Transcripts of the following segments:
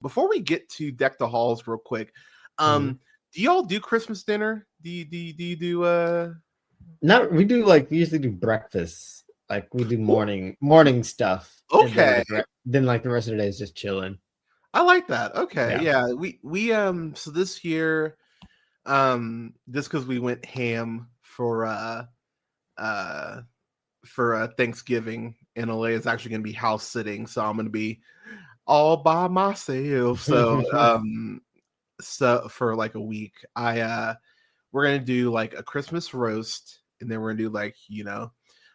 before we get to Deck the Halls real quick, do y'all do Christmas dinner? Do you do Not we do we usually do breakfast. Like we do morning stuff. Okay. And then the rest of the day is just chilling. I like that. Okay. Yeah. We so this year, just because we went ham for Thanksgiving, and LA is actually gonna be house sitting, so I'm gonna be all by myself. So so for like a week, we're gonna do like a Christmas roast, and then we're gonna do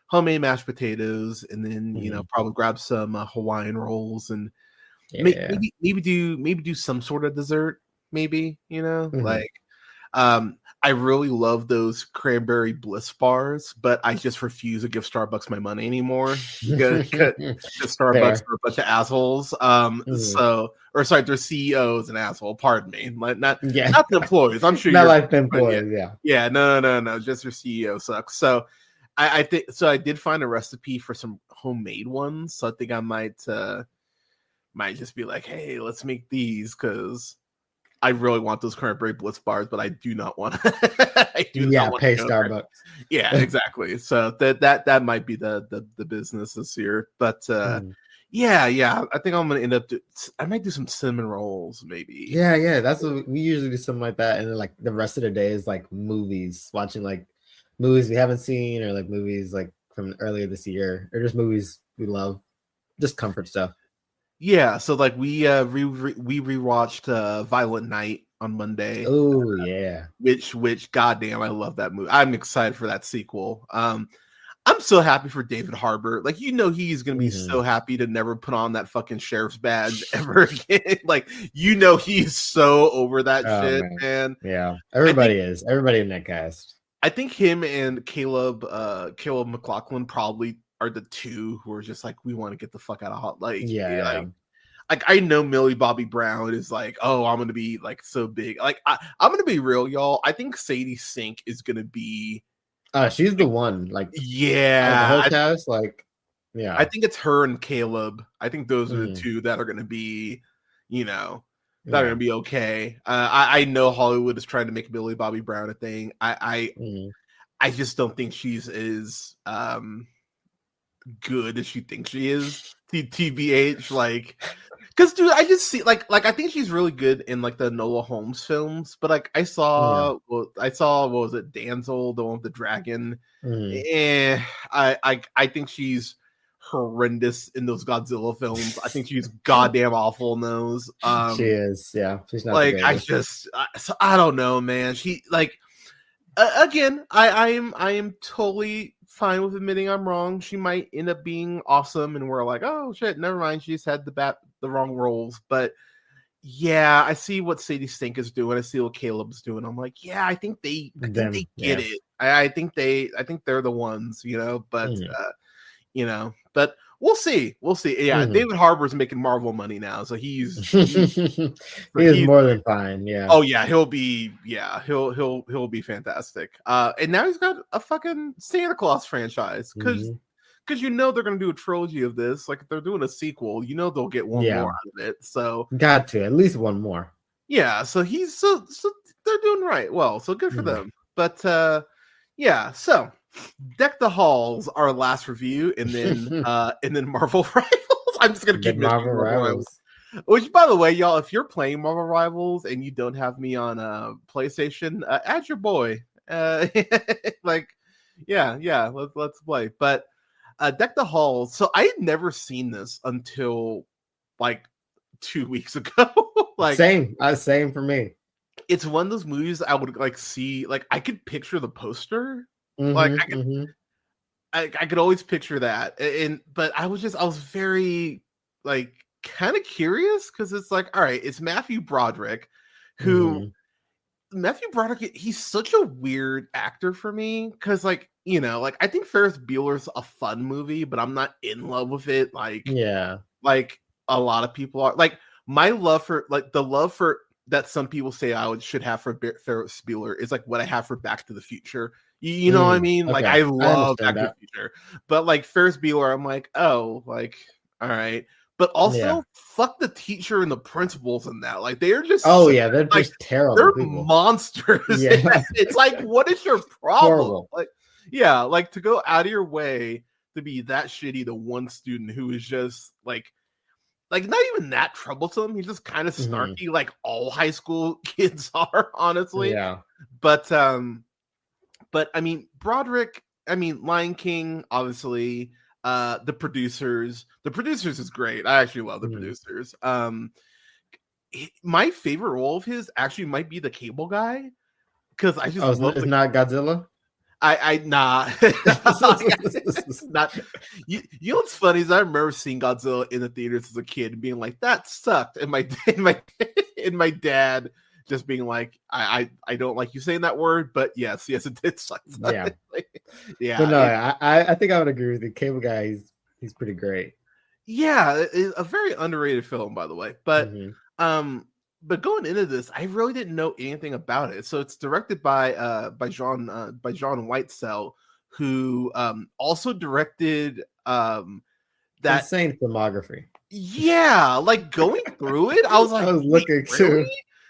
homemade mashed potatoes, and then probably grab some Hawaiian rolls, and maybe do some sort of dessert, maybe I really love those cranberry bliss bars, but I just refuse to give Starbucks my money anymore because Starbucks are a bunch of assholes. Sorry, their CEO is an asshole. Pardon me, not the employees. I'm sure not like the employees. No. Just their CEO sucks. So I think so. I did find a recipe for some homemade ones, so I think I might just be like, hey, let's make these because I really want those cranberry bliss bars, but I do not want to. Pay Starbucks. Yeah, exactly. So that might be the business this year. But yeah, I think I'm gonna end up. I might do some cinnamon rolls, maybe. Yeah. That's what we usually do, something like that. And then the rest of the day is movies, watching movies we haven't seen, or movies from earlier this year, or just movies we love, just comfort stuff. Yeah, so we rewatched Violent Night on Monday. Oh yeah, which goddamn, I love that movie. I'm excited for that sequel. I'm so happy for David Harbour. He's gonna be so happy to never put on that fucking sheriff's badge ever again. He's so over that shit, man. Yeah, everybody is. Everybody in that cast. I think him and Caleb McLaughlin probably are the two who are just we want to get the fuck out of hot. I know Millie Bobby Brown is oh, I'm gonna be so big. I'm gonna be real, y'all. I think Sadie Sink is gonna be she's the one. Yeah, the whole cast. I think it's her and Caleb. I think those are the two that are gonna be that are gonna be okay. I know Hollywood is trying to make Millie Bobby Brown a thing. I just don't think she's as good as she thinks she is. TBH, because dude, I just see I think she's really good in the Enola Holmes films, but I saw what was it, Danzel, the one with the dragon. I think she's horrendous in those Godzilla films. I think she's goddamn awful in those. She is, yeah. She's not I don't know, man. She again, I am totally fine with admitting I'm wrong. She might end up being awesome, and we're oh shit, never mind. She just had the wrong roles. But yeah, I see what Sadie Sink is doing. I see what Caleb's doing. I'm yeah, I think they get it. I think they're the ones, But but we'll see. Yeah, David Harbour's making Marvel money now, so he's more than fine. Yeah. Oh yeah, he'll be fantastic. And now he's got a fucking Santa Claus franchise because they're gonna do a trilogy of this. If they're doing a sequel, they'll get one more out of it. So got to at least one more. Yeah. So he's so they're doing right. Well, so good for them. But yeah. So Deck the Halls, our last review, and then Marvel Rivals. I'm just gonna keep Marvel Rivals. Which, by the way, y'all, if you're playing Marvel Rivals and you don't have me on PlayStation, add your boy. Yeah, let's play. But Deck the Halls. So I had never seen this until 2 weeks ago. Same for me. It's one of those movies I would see. I could picture the poster. I could always picture that, but I was very kind of curious because it's all right, it's Matthew Broderick, who Matthew Broderick, he's such a weird actor for me because I think Ferris Bueller's a fun movie, but I'm not in love with it. A lot of people are. My love for the love for that some people say I should have for Ferris Bueller is what I have for Back to the Future. You know what I mean? Okay. I love Back to the Future, but Ferris Bueller, I'm all right. but also Yeah. fuck the teacher and the principals in that. Like, they are just Oh yeah, they're like, just terrible they're people. monsters. Yeah. It's like, what is your problem? Horrible. Like, yeah, like to go out of your way to be that shitty to one student who is just like not even that troublesome. He's just kind of snarky, like all high school kids are, honestly. Yeah. But I mean, Broderick, I mean, Lion King, obviously, the producers is great. I actually love the producers. My favorite role of his actually might be the cable guy, because I just love it's not Godzilla. I nah. Not you know what's funny is I remember seeing Godzilla in the theaters as a kid and being like, that sucked. And my dad just being like, I don't like you saying that word, but yes, it did suck. Yeah. Yeah. But no, I think I would agree with the cable guy. He's pretty great. Yeah, a very underrated film, by the way. But but going into this, I really didn't know anything about it. So it's directed by John Whitesell, who also directed that insane filmography. Yeah, like going through it, I was like, I was looking really? too.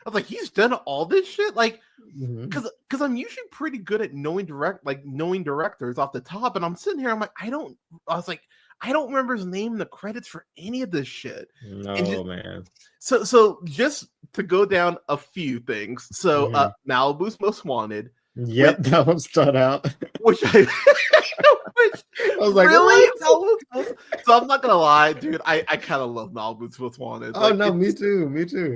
I was like, he's done all this shit, like, Mm-hmm. because I'm usually pretty good at knowing directors off the top, and I'm sitting here, I'm like, I don't remember his name in the credits for any of this shit. No, man. So just to go down a few things. So Malibu's Most Wanted. Yep, that one stood out. Which I was like, really? So I'm not gonna lie, dude. I kind of love Malibu's Most Wanted. Oh no, me too.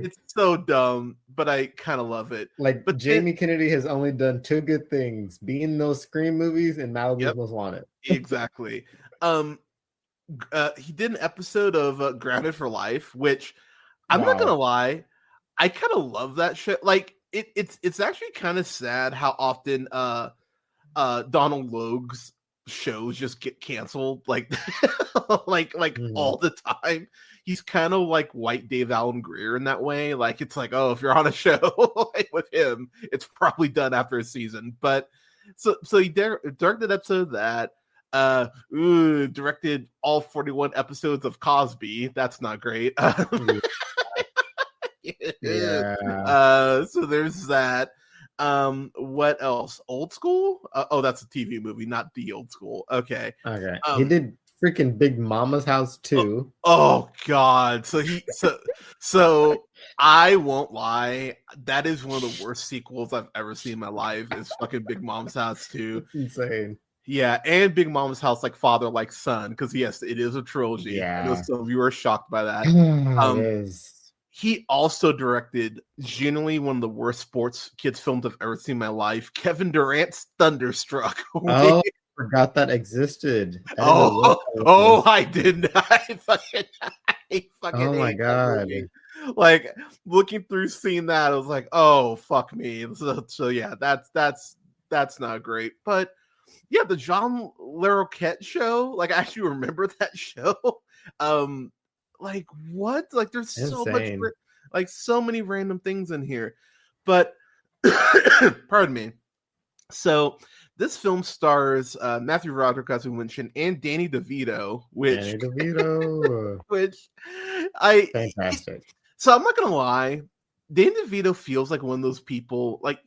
It's so dumb, but I kind of love it. But Jamie Kennedy has only done two good things: be in those Scream movies and Malibu's Most Wanted. Exactly. He did an episode of Grounded for Life, which I'm not gonna lie, I kind of love that shit. Like, it's actually kind of sad how often Donald Logue's shows just get canceled, like all the time. He's kind of like white Dave Allen Greer in that way. Like, it's like, oh, if you're on a show with him, it's probably done after a season. But so he directed an episode of that. Directed all 41 episodes of Cosby. That's not great. Yeah. So there's that. What else? Old School? That's a TV movie, not The Old School. Okay. He did freaking Big Mama's House too. Oh God. So I won't lie, that is one of the worst sequels I've ever seen in my life. Is fucking Big Mama's House 2. Insane. Yeah, and Big Mama's House, like father, like son, because yes, it is a trilogy. Yeah. I know some of you are shocked by that. It is. He also directed genuinely one of the worst sports kids films I've ever seen in my life, Kevin Durant's Thunderstruck. Oh, I forgot that existed. I didn't. I fucking oh my God. Like, looking through seeing that, I was like, oh fuck me. So yeah, that's not great. But yeah, the John Larroquette show, like, I actually remember that show. Like, what? Like, there's so much, like, so many random things in here. But pardon me. So this film stars Matthew Broderick, as we mentioned, and Danny DeVito, which fantastic. So I'm not gonna lie, Danny DeVito feels like one of those people. Like,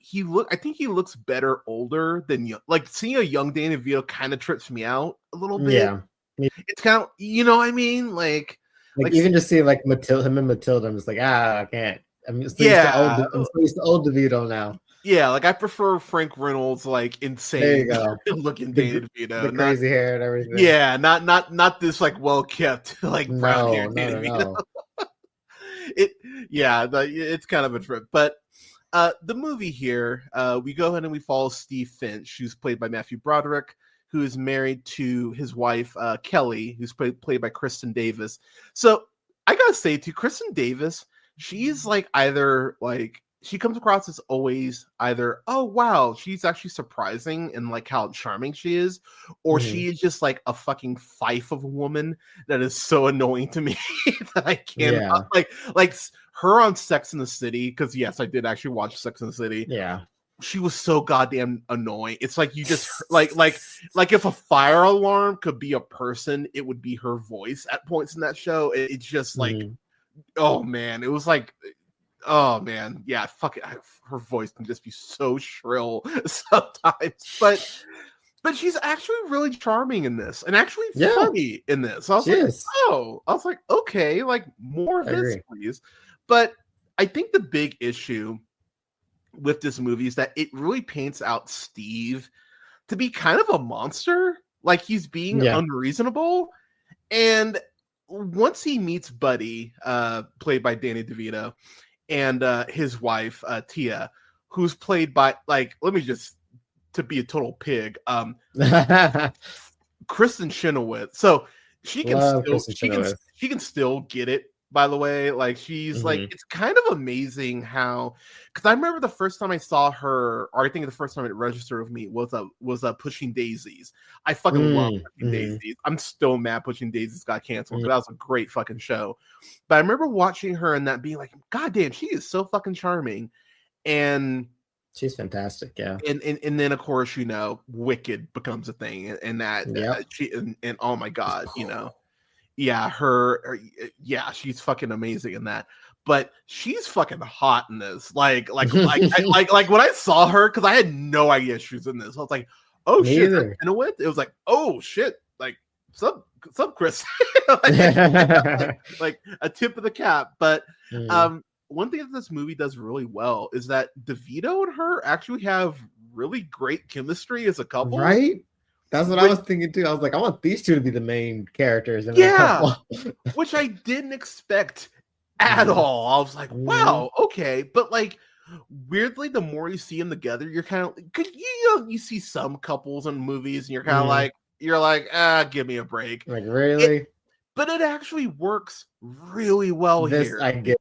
I think he looks better older than young. Like, seeing a young Danny DeVito kind of trips me out a little bit. Yeah, it's kind of, you know what I mean, like even just seeing like him and Matilda, I'm just like, I can't. I'm used to old DeVito now. Yeah, like, I prefer Frank Reynolds, like, insane looking Danny DeVito, the crazy hair and everything. Yeah, not this like well kept like brown hair Danny DeVito. It's kind of a trip. But the movie here, we go ahead and we follow Steve Finch, who's played by Matthew Broderick, who is married to his wife, Kelly, who's played by Kristen Davis. So I gotta say, to Kristen Davis, she's like either like, she comes across as always either, oh wow, she's actually surprising and like how charming she is, or she is just like a fucking fife of a woman that is so annoying to me that I can't like her on Sex in the City, because yes, I did actually watch Sex in the City. Yeah. she was so goddamn annoying. It's like you just like if a fire alarm could be a person, it would be her voice at points in that show. It's just like, oh man, it was like, oh man, yeah, fuck it. Her voice can just be so shrill sometimes, but she's actually really charming in this, and actually funny in this. So I was like, okay, like more of this, please. But I think the big issue with this movie is that it really paints out Steve to be kind of a monster, like he's being unreasonable. And once he meets Buddy, played by Danny DeVito, and his wife Tia, who's played by, like, let me just, to be a total pig, Kristen Chenoweth. So she can still get it, by the way. Like she's like, it's kind of amazing how, because I remember the first time I saw her, or I think the first time it registered with me was Pushing Daisies. I fucking love Pushing Daisies. I'm still mad Pushing Daisies got canceled. That was a great fucking show. But I remember watching her and that being like, God damn, she is so fucking charming. And she's fantastic, yeah. And then of course, you know, Wicked becomes a thing, and that she and oh my god, you know, she's fucking amazing in that. But she's fucking hot in this. Like when I saw her, because I had no idea she was in this. I was like, oh shit, it was like, oh shit, like some Chris, like a tip of the cap. But one thing that this movie does really well is that DeVito and her actually have really great chemistry as a couple. Right? That's what I was thinking too. I was like, I want these two to be the main characters. Which I didn't expect at all. I was like, wow, okay. But like, weirdly, the more you see them together, you're kind of, you see some couples in movies and you're kind of like, give me a break. Like, really? But it actually works really well here. I get,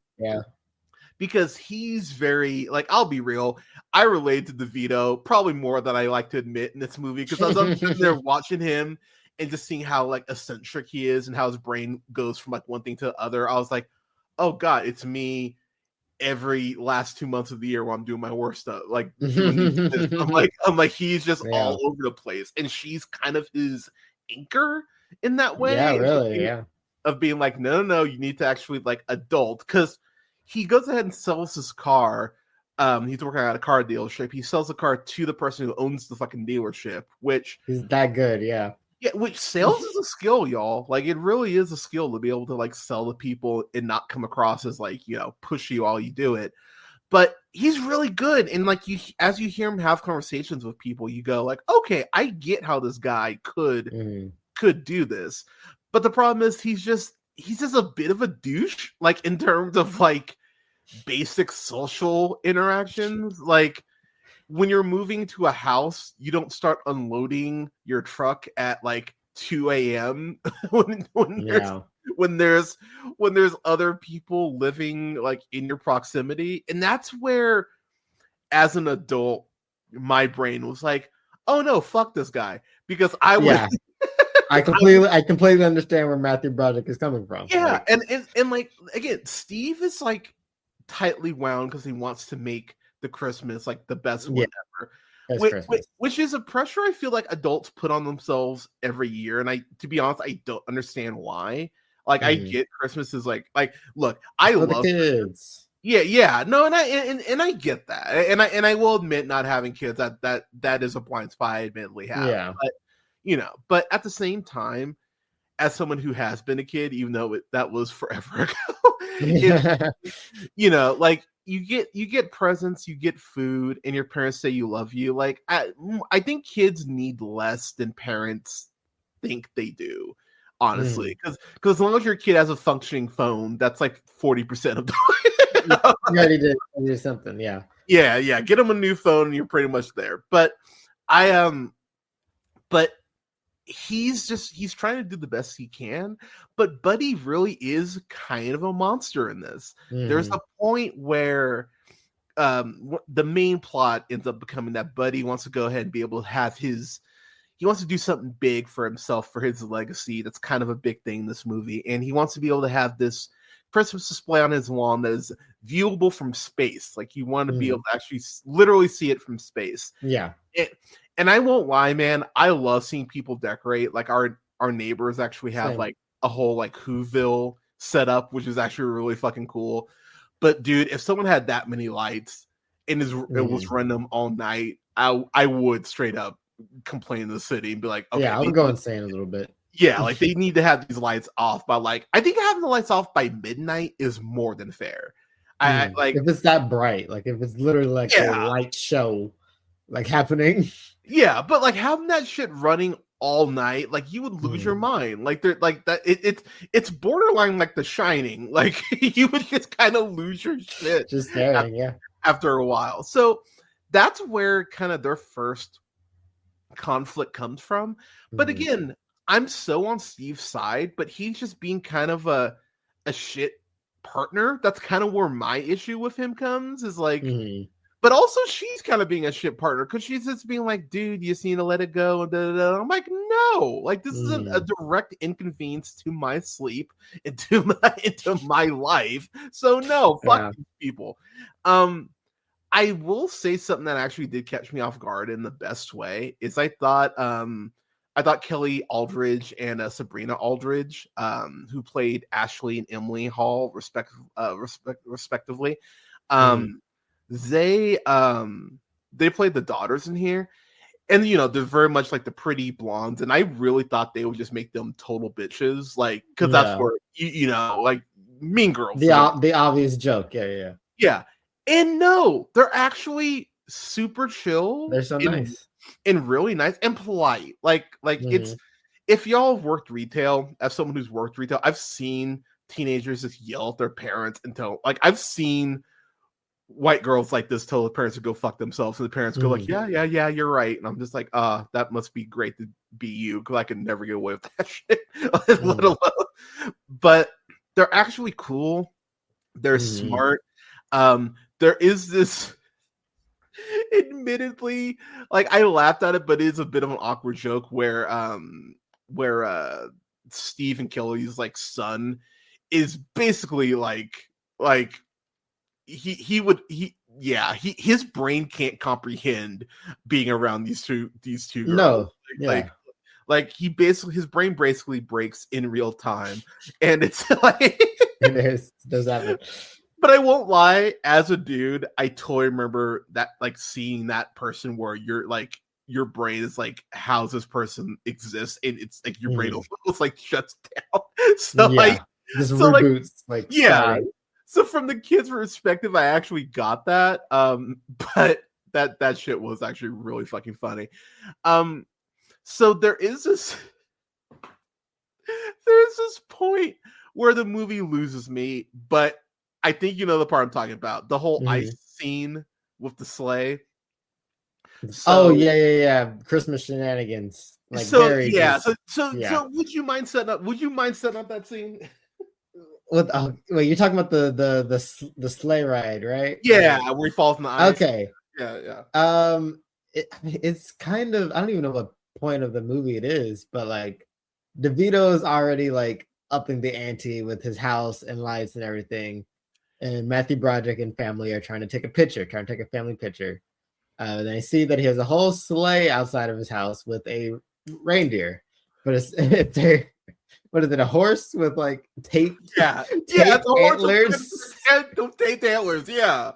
because he's very, like, I'll be real, I relate to DeVito probably more than I like to admit in this movie, because I was sitting there watching him and just seeing how like eccentric he is and how his brain goes from like one thing to the other. I was like, oh god, it's me every last 2 months of the year while I'm doing my work stuff. Like I'm like he's just all over the place, and she's kind of his anchor in that way. Yeah, really, of being like, no, you need to actually like adult, because he goes ahead and sells his car. He's working at a car dealership. He sells the car to the person who owns the fucking dealership, which is that good, yeah. Which sales is a skill, y'all. Like, it really is a skill to be able to like sell to people and not come across as like, you know, pushy while you do it. But he's really good, and like as you hear him have conversations with people, you go like, okay, I get how this guy could do this. But the problem is he's just a bit of a douche, like in terms of like basic social interactions. Like, when you're moving to a house, you don't start unloading your truck at like 2 a.m. when there's other people living like in your proximity. And that's where, as an adult, my brain was like, oh no, fuck this guy. Because I completely understand where Matthew Broderick is coming from. Yeah, and like, again, Steve is like tightly wound because he wants to make the Christmas like the best one ever, which is a pressure I feel like adults put on themselves every year. And to be honest, I don't understand why. Like, I get Christmas is like look, I love kids. No, and I get that, and I will admit, not having kids, that is a blind spot I admittedly have. Yeah, but you know, but at the same time, as someone who has been a kid, even though that was forever ago, you know, like, you get presents, you get food, and your parents say you love you. Like, I think kids need less than parents think they do, honestly. Because as long as your kid has a functioning phone, that's like 40% of the you already did do something, yeah. Get them a new phone and you're pretty much there. But but he's trying to do the best he can, but Buddy really is kind of a monster in this. There's a point where the main plot ends up becoming that Buddy wants to go ahead and be able to have he wants to do something big for himself, for his legacy. That's kind of a big thing in this movie, and he wants to be able to have this Christmas display on his lawn that is viewable from space. Like you want to be Mhm. able to actually literally see it from space. Yeah. And I won't lie, man, I love seeing people decorate. Like our neighbors actually have Same. like a whole like Whoville set up, which is actually really fucking cool. But dude, if someone had that many lights and it was running them all night, I would straight up complain to the city and be like, okay, Yeah, I would go insane a little bit. yeah, like they need to have these lights off by like I think having the lights off by midnight is more than fair. I like if it's that bright, like if it's literally like a light show like happening. Yeah, but like having that shit running all night, like you would lose your mind. Like they're like that it's borderline like The Shining. Like you would just kind of lose your shit Just staring, yeah. After a while. So that's where kind of their first conflict comes from. But again, I'm so on Steve's side, but he's just being kind of a shit partner. That's kind of where my issue with him comes is like but also she's kind of being a shit partner because she's just being like, dude, you just need to let it go. And I'm like, no, like this is a direct inconvenience to my sleep, into my life. So no, fuck these people. I will say something that actually did catch me off guard in the best way is I thought Kelly Aldridge and Sabrina Aldridge, who played Ashley and Emily Hall respectively, they played the daughters in here, and you know they're very much like the pretty blondes, and I really thought they would just make them total bitches, like because that's where you know like Mean Girls, the obvious joke, yeah. And no, they're actually super chill. They're so nice and really nice and polite. Like it's if y'all have worked retail, as someone who's worked retail, I've seen teenagers just yell at their parents until like I've seen white girls like this tell the parents to go fuck themselves, and the parents go like, yeah, you're right. And I'm just like, that must be great to be you, because I could never get away with that shit. Let alone. But they're actually cool. They're smart. There is this admittedly, like I laughed at it, but it's a bit of an awkward joke where Steve and Kelly's like son is basically like his brain can't comprehend being around these two girls. No, like his brain basically breaks in real time, and it's like it does happen. But I won't lie, as a dude, I totally remember that, like seeing that person where you're like your brain is like, how's this person exist? And it's like your brain almost like shuts down. So this reboots, Sorry. So from the kids' perspective, I actually got that. But that shit was actually really fucking funny. So there's this point where the movie loses me, but I think you know the part I'm talking about. The whole ice scene with the sleigh. So, Christmas shenanigans. Like so very So would you mind setting up that scene? Wait, you're talking about the sleigh ride, right? Yeah, where he falls in the ice. Okay. Yeah. It's kind of, I don't even know what point of the movie it is, but like DeVito is already like upping the ante with his house and lights and everything. And Matthew Broderick and family are trying to take a family picture. And I see that he has a whole sleigh outside of his house with a reindeer, but it's what is it? A horse with like taped? Taped antlers. Taped antlers. Yeah.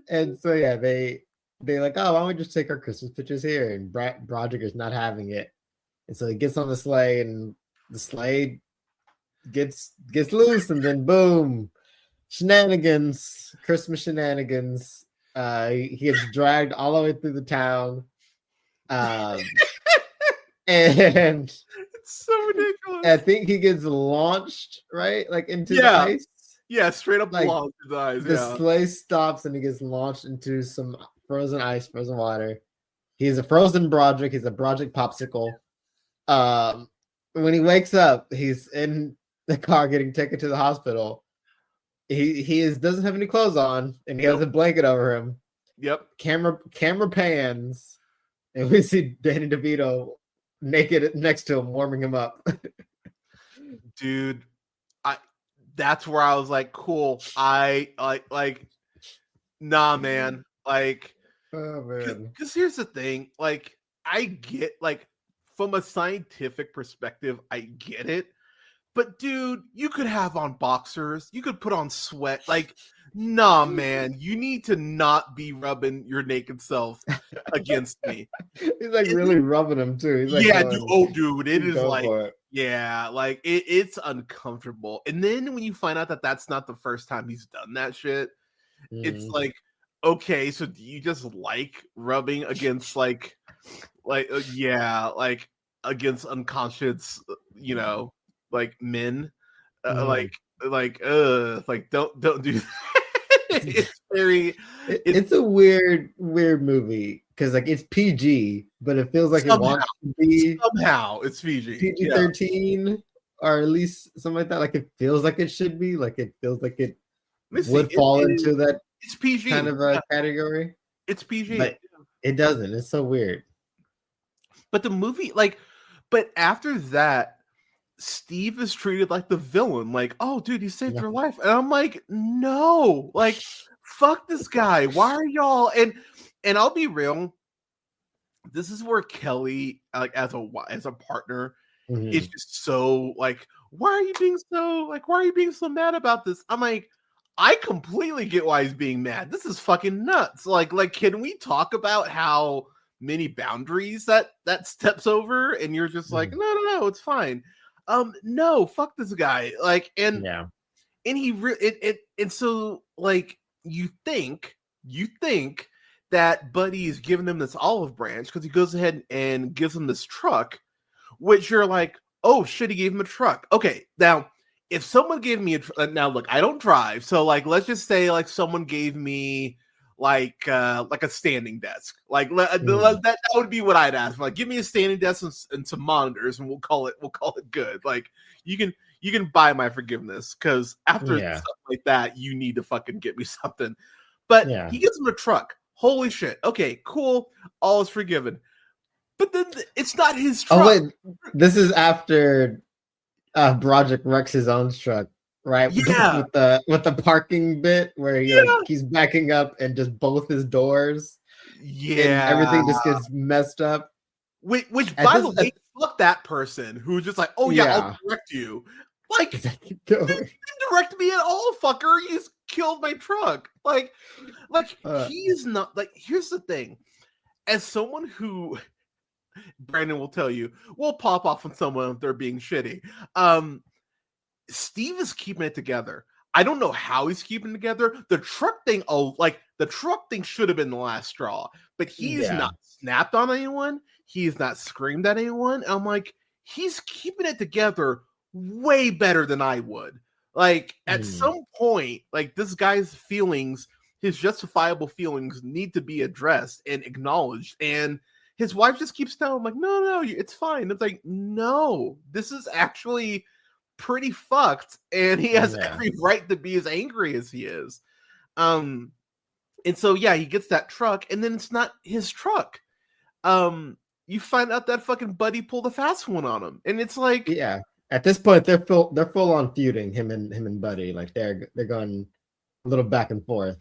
And so they like, oh, why don't we just take our Christmas pictures here? And Broderick is not having it, and so he gets on the sleigh, and the sleigh gets loose, and then boom. Shenanigans, Christmas shenanigans. He gets dragged all the way through the town. And it's so ridiculous. I think he gets launched, right? Like into the ice. Yeah, straight up like, launched his eyes. The sleigh stops and he gets launched into some frozen ice, frozen water. He's a frozen Broderick. He's a Broderick popsicle. When he wakes up, he's in the car getting taken to the hospital. He doesn't have any clothes on, and he has a blanket over him. Yep. Camera pans, and we see Danny DeVito naked next to him, warming him up. Dude, that's where I was like, cool. I like nah, man. Like, Oh man. because here's the thing, like, I get, like, from a scientific perspective, I get it. But dude, you could have on boxers, you could put on sweat. Like, nah, man, you need to not be rubbing your naked self against me. He's like It- really rubbing him too. He's like, yeah, dude, it he's is going like, for it. yeah, like it's uncomfortable. And then when you find out that that's not the first time he's done that shit, it's Mm. like, okay, so do you just like rubbing against yeah, like against unconscious, you know, like men, Mm. like don't do that. It's very, It's a weird movie because like it's PG, but it feels like it wants to be somehow it's Fiji. Yeah. PG-13 or at least something like that. Like it feels like it should be. Like it feels like it Let me would see. fall into that It's PG. kind of a category, It's PG. but it doesn't. It's so weird. But the movie, like, but after that, Steve is treated like the villain. Like, oh, dude, he saved your life, and I'm like, no, like, fuck this guy. Why are y'all? And I'll be real. This is where Kelly, like, as a partner, is just so like, why are you being so mad about this? I'm like, I completely get why he's being mad. This is fucking nuts. Like, can we talk about how many boundaries that steps over? And you're just like, no, it's fine. No, fuck this guy. Like, and Yeah. and and so like you think that Buddy is giving them this olive branch because he goes ahead and gives them this truck, which you're like, oh shit, he gave him a truck. Okay, now if someone gave me now look, I don't drive, so like let's just say like someone gave me like a standing desk, like that would be what I'd ask. Like, give me a standing desk and some monitors, and we'll call it good. Like, you can buy my forgiveness, because after stuff like that, you need to fucking get me something. But he gives him a truck. Holy shit. Okay, cool. All is forgiven. But then it's not his truck. Oh wait, this is after Broderick wrecks his own truck, right? Yeah. with the parking bit where he's backing up and just both his doors. Yeah. And everything just gets messed up. Which by the way, fuck that person who's just like, oh yeah, I'll direct you. Like, didn't direct me at all, fucker. You just killed my truck. Like he's not, like, here's the thing. As someone who, Brandon will tell you, we'll pop off on someone if they're being shitty. Steve is keeping it together. I don't know how he's keeping it together. The truck thing, should have been the last straw, but he's not snapped on anyone. He's not screamed at anyone. I'm like, he's keeping it together way better than I would. Like, at some point, like, this guy's feelings, his justifiable feelings, need to be addressed and acknowledged. And his wife just keeps telling him, like, no, it's fine. It's like, no, this is actually pretty fucked, and he has every right to be as angry as he is. And so he gets that truck, and then it's not his truck. You find out that fucking Buddy pulled a fast one on him, and it's like, at this point they're full on feuding, him and Buddy. Like they're going a little back and forth.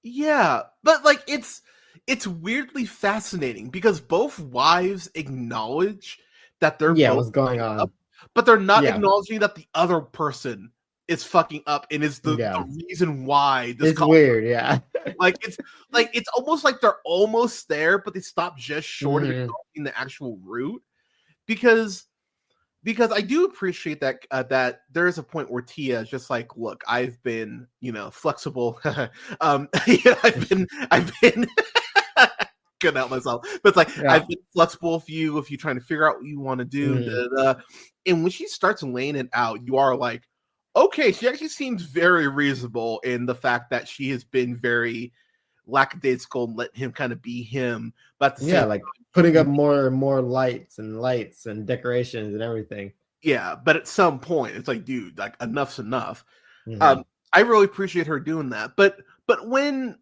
Yeah, but like it's weirdly fascinating because both wives acknowledge that they're both what's going on up, but they're not acknowledging that the other person is fucking up and is the reason why this. It's weird, like it's almost like they're almost there, but they stop just short of acknowledging the actual root, because I do appreciate that that there is a point where Tia is just like, look, I've been, flexible. I've been getting out myself, but it's like, I've been flexible if you're trying to figure out what you want to do. And when she starts laying it out, you are like, okay, she actually seems very reasonable in the fact that she has been very lackadaisical and let him kind of be him. But like putting up more and more lights and decorations and everything. Yeah, but at some point, it's like, dude, like, enough's enough. I really appreciate her doing that. But when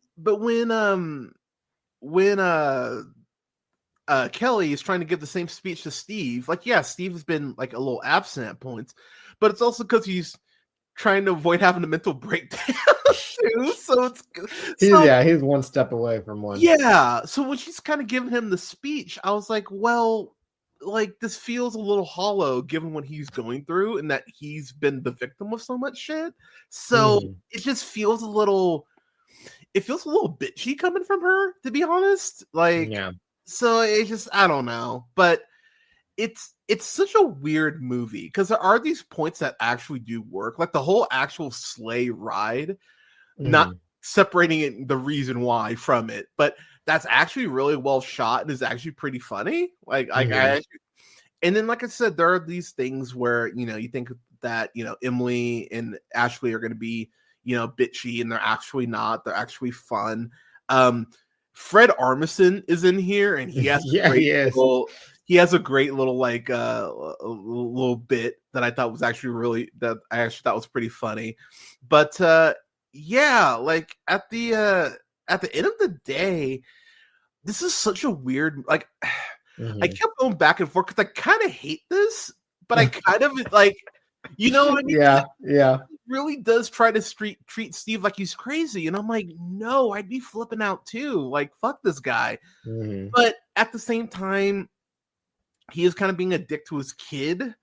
Kelly is trying to give the same speech to Steve, like, Steve has been like a little absent at points, but it's also because he's trying to avoid having a mental breakdown too. So it's he's one step away from one. Yeah. So when she's kind of giving him the speech, I was like, well, like this feels a little hollow given what he's going through and that he's been the victim of so much shit. So it just feels a little bitchy coming from her, to be honest. Like, so it just, I don't know, but it's such a weird movie because there are these points that actually do work, like the whole actual sleigh ride, not separating it, the reason why from it, but that's actually really well shot and is actually pretty funny. Like, I actually, and then like I said, there are these things where, you know, you think that, you know, Emily and Ashley are going to be, you know, bitchy, and they're actually not. They're actually fun. Fred Armisen is in here, and he has he has a great little like little bit that I thought was actually thought was pretty funny. But yeah, like at the end of the day, this is such a weird, like I kept going back and forth because I kind of hate this, but I kind of like, you know what I mean? Yeah. It really does try to treat Steve like he's crazy, and I'm like, no, I'd be flipping out too. Like, fuck this guy. But at the same time, he is kind of being a dick to his kid,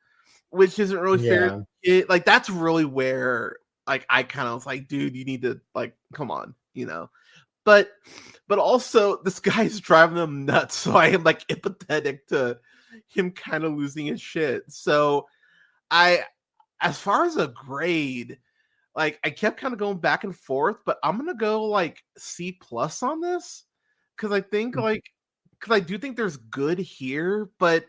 which isn't really fair. Like, that's really where, like, I kind of was like, dude, you need to, like, come on, you know. But also, this guy's driving them nuts, so I am like empathetic to him kind of losing his shit. So as far as a grade, like, I kept kind of going back and forth, but I'm gonna go like C+ on this because I think because I do think there's good here, but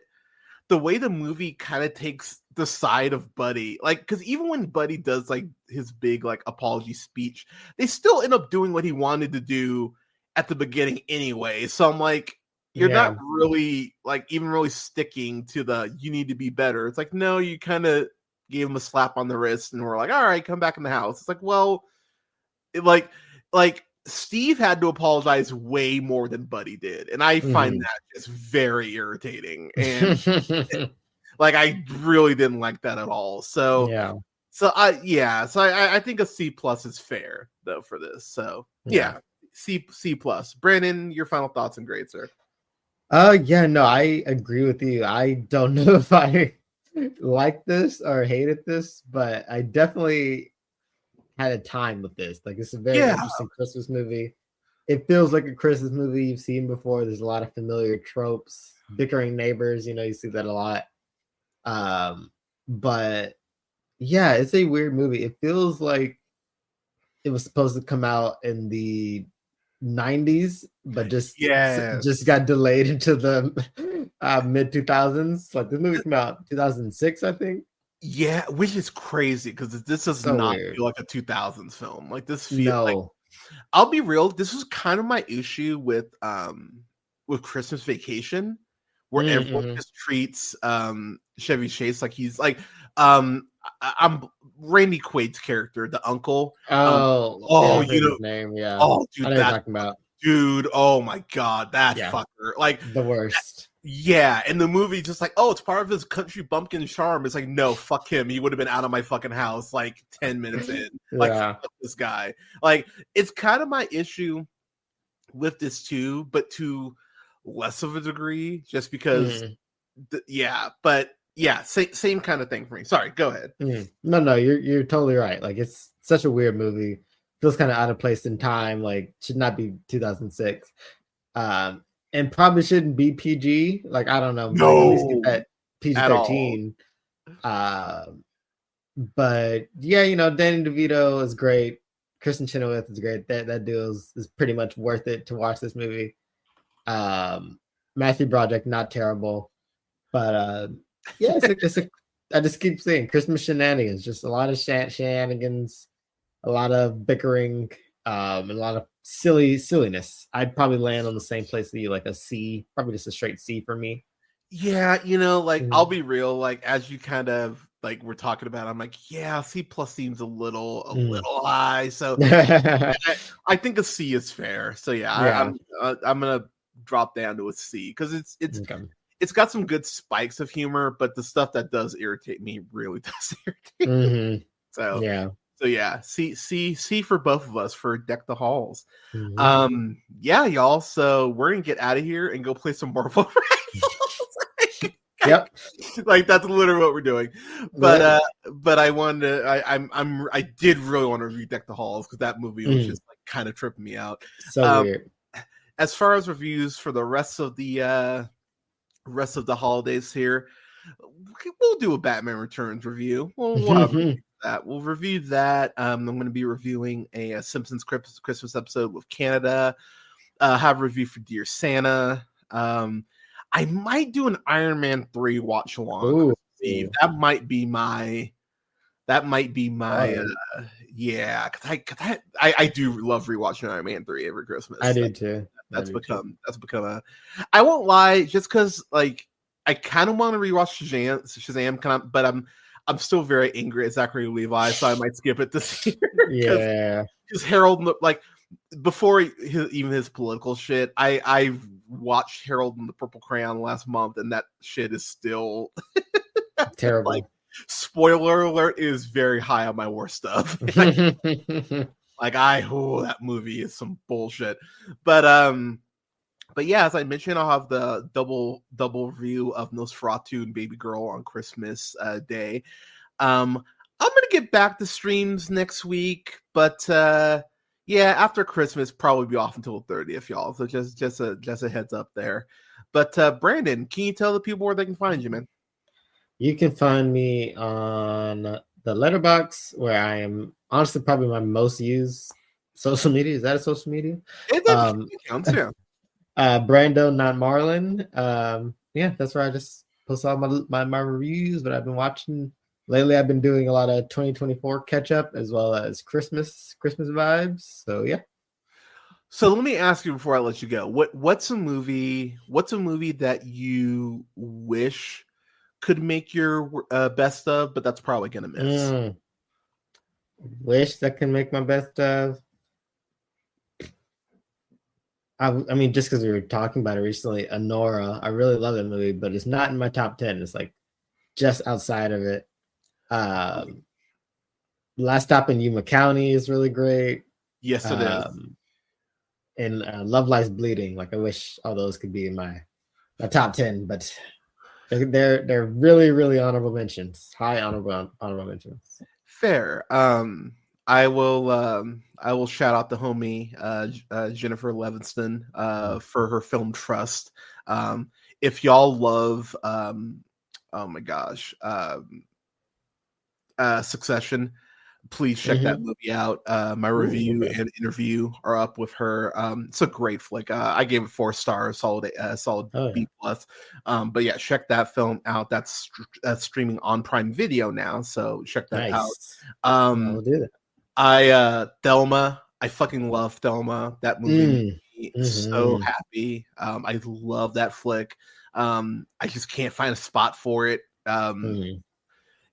the way the movie kind of takes the side of Buddy, like, because even when Buddy does like his big like apology speech, they still end up doing what he wanted to do at the beginning anyway. So I'm like, you're not really like even really sticking to the you need to be better. It's like, no, you kind of gave him a slap on the wrist and we're like, all right, come back in the house. It's like, well, like Steve had to apologize way more than Buddy did, and I find that just very irritating. And like, I really didn't like that at all. So I think a C+ is fair though for this. So C+. Brandon, your final thoughts and grades, sir? No, I agree with you. I don't know if I like this or hated this, but I definitely had a time with this. Like, it's a very interesting Christmas movie. It feels like a Christmas movie you've seen before. There's a lot of familiar tropes, bickering neighbors, you know, you see that a lot. But yeah, it's a weird movie. It feels like it was supposed to come out in the 90s, but just got delayed into the mid 2000s. Like, this movie came out 2006, I think. Yeah, which is crazy because this does not feel like a 2000s film. Like, this feels like, I'll be real, this was kind of my issue with Christmas Vacation, where everyone just treats Chevy Chase like he's like I'm Randy Quaid's character, the uncle. You know his name, Oh, dude, I know what you're talking about. Dude, oh my god, that fucker, like the worst. And the movie just like, oh, it's part of his country bumpkin charm. It's like, no, fuck him. He would have been out of my fucking house like 10 minutes in. Like, fuck this guy. Like, it's kind of my issue with this too, but to less of a degree, just because same kind of thing for me. Sorry, go ahead. No, you're totally right. Like, it's such a weird movie. Feels kind of out of place in time. Like, should not be 2006. And probably shouldn't be PG. Like, I don't know. No, at least get that PG-13. But yeah, you know, Danny DeVito is great. Kristen Chenoweth is great. That deal is pretty much worth it to watch this movie. Matthew Broderick, not terrible, but I just keep saying Christmas shenanigans. Just a lot of shenanigans, a lot of bickering, and a lot of silliness. I'd probably land on the same place with you, like a C, probably just a straight C for me. Yeah, you know, like, I'll be real, like, as you kind of like we're talking about, I'm like, yeah, C+ seems a little high. So I think a C is fair. So I'm gonna drop down to a C because it's got some good spikes of humor, but the stuff that does irritate me really does irritate me. So Yeah. so yeah, see for both of us for Deck the Halls. Mhm. Yeah, y'all. So we're gonna get out of here and go play some Marvel Rivals. Yep. Like that's literally what we're doing. Yep. But I wanted to, I did really want to review Deck the Halls because that movie was just like kind of tripping me out. So weird. As far as reviews for the rest of the holidays here, we'll do a Batman Returns review. We'll have that. We'll review that. I'm going to be reviewing a Simpsons Christmas episode with Canada. Have a review for Dear Santa. I might do an Iron Man 3 watch along. That might be my. Yeah, because I do love rewatching Iron Man 3 every Christmas. I do too. That's become a. I won't lie, just because like I kind of want to rewatch Shazam, but I'm still very angry at Zachary Levi, so I might skip it this year. Yeah, because Harold, like before even his political shit, I watched Harold and the Purple Crayon last month, and that shit is still terrible. Like, spoiler alert, is very high on my worst stuff. That movie is some bullshit. But yeah, as I mentioned, I'll have the double review of Nosferatu and Baby Girl on Christmas Day. I'm gonna get back to streams next week, but yeah, after Christmas, probably be off until the 30th, y'all. So just a heads up there. But Brandon, can you tell the people where they can find you, man? You can find me on the Letterboxd, where I am honestly probably my most used social media. Is that a social media? It counts, yeah. Brando, not Marlon. Yeah, that's where I just post all my reviews. But I've been watching lately. I've been doing a lot of 2024 catch up as well as Christmas vibes. So yeah. So let me ask you before I let you go. What's a movie that you wish could make your best of, but that's probably gonna miss? Wish that can make my best of. I mean, just because we were talking about it recently, Anora. I really love that movie, but it's not in my top 10. It's like just outside of it. Last Stop in Yuma County is really great. Yes, it is. And Love Lies Bleeding. Like I wish all those could be in my top 10, but they're really, really honorable mentions. High honorable mentions. Fair. I will shout out the homie Jennifer Levinston for her film Trust. If y'all love oh my gosh, Succession, please check that movie out. My review and interview are up with her. It's a great flick. I gave it 4 stars, solid B+. But yeah, check that film out. That's streaming on Prime Video now, so check that out. I'll do that. Thelma. I fucking love Thelma. That movie made me so happy. I love that flick. I just can't find a spot for it. And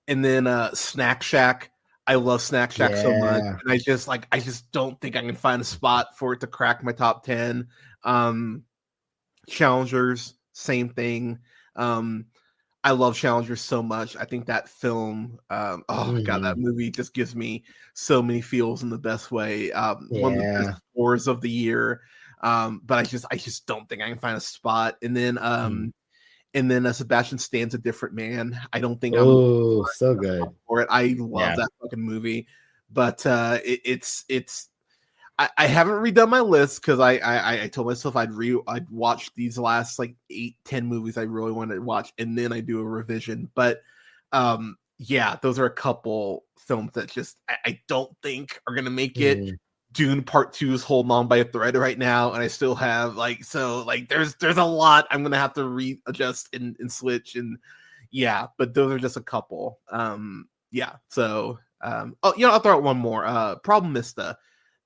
then Snack Shack. I love Snack Shack so much, and I just don't think I can find a spot for it to crack my top 10. Challengers, same thing. I love Challengers so much. I think that film, oh my god, that movie just gives me so many feels in the best way. One of the best scores of the year. But I just don't think I can find a spot. And then Sebastian Stan's A Different Man. I don't think I'm so good for it. I love that fucking movie, but it's I haven't redone my list because I told myself I'd watch these last like 8-10 movies I really wanted to watch, and then I do a revision. But yeah, those are a couple films that just I don't think are gonna make it. Dune Part 2 is holding on by a thread right now, and I still have there's a lot I'm gonna have to readjust and switch, and yeah, but those are just a couple. Yeah, so I'll throw out one more. Problemista.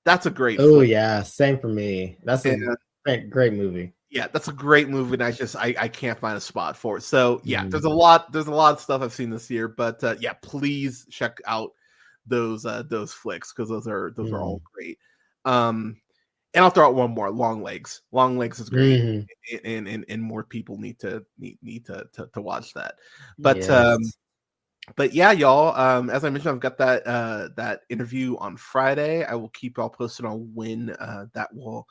That's a great flick. Yeah, same for me. That's a great movie. Yeah, that's a great movie, and I can't find a spot for it. So yeah, there's a lot of stuff I've seen this year, but yeah, please check out those flicks because those are all great. And I'll throw out one more. Long Legs is great, and more people need to watch that. But But yeah, y'all. As I mentioned, I've got that interview on Friday. I will keep y'all posted on when that will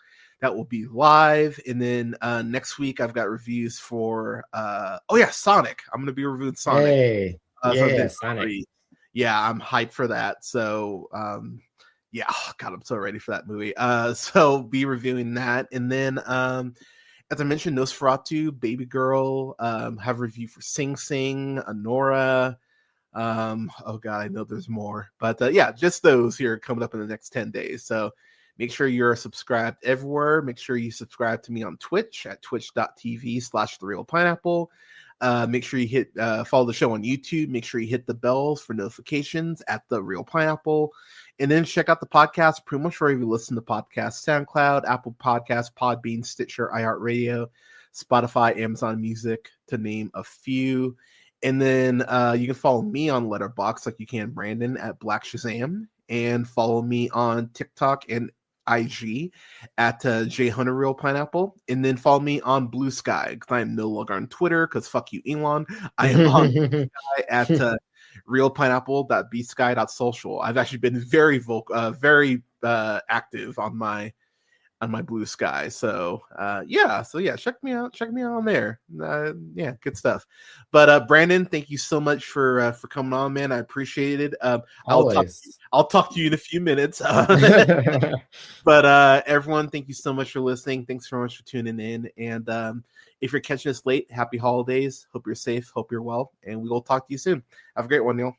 be live. And then next week I've got reviews for Sonic. I'm gonna be reviewing Sonic. Hey, So yeah, then Sonic. yeah, I'm hyped for that. So yeah, oh God, I'm so ready for that movie. So be reviewing that, and then as I mentioned, Nosferatu, Baby Girl, have a review for Sing Sing, Anora. Oh God, I know there's more, but yeah, just those here coming up in the next 10 days. So make sure you're subscribed everywhere. Make sure you subscribe to me on Twitch at twitch.tv/therealpineapple. Make sure you hit follow the show on YouTube. Make sure you hit the bells for notifications at The Real Pineapple. And then check out the podcast pretty much wherever you listen to podcasts: SoundCloud, Apple Podcasts, Podbean, Stitcher, iHeartRadio, Spotify, Amazon Music, to name a few. And then you can follow me on Letterboxd like you can Brandon at Black Shazam, and follow me on TikTok and IG at J Hunter Real Pineapple, and then follow me on Blue Sky because I am no longer on Twitter because fuck you, Elon. I am on Blue Sky at realpineapple.bsky.social. I've actually been very very active on my Blue Sky. So check me out on there. Yeah, good stuff. But Brandon, thank you so much for coming on, man. I appreciate it. Always. I'll talk to you in a few minutes. But everyone, thank you so much for listening. Thanks so much for tuning in. And if you're catching us late, happy holidays. Hope you're safe. Hope you're well. And we will talk to you soon. Have a great one, Neil.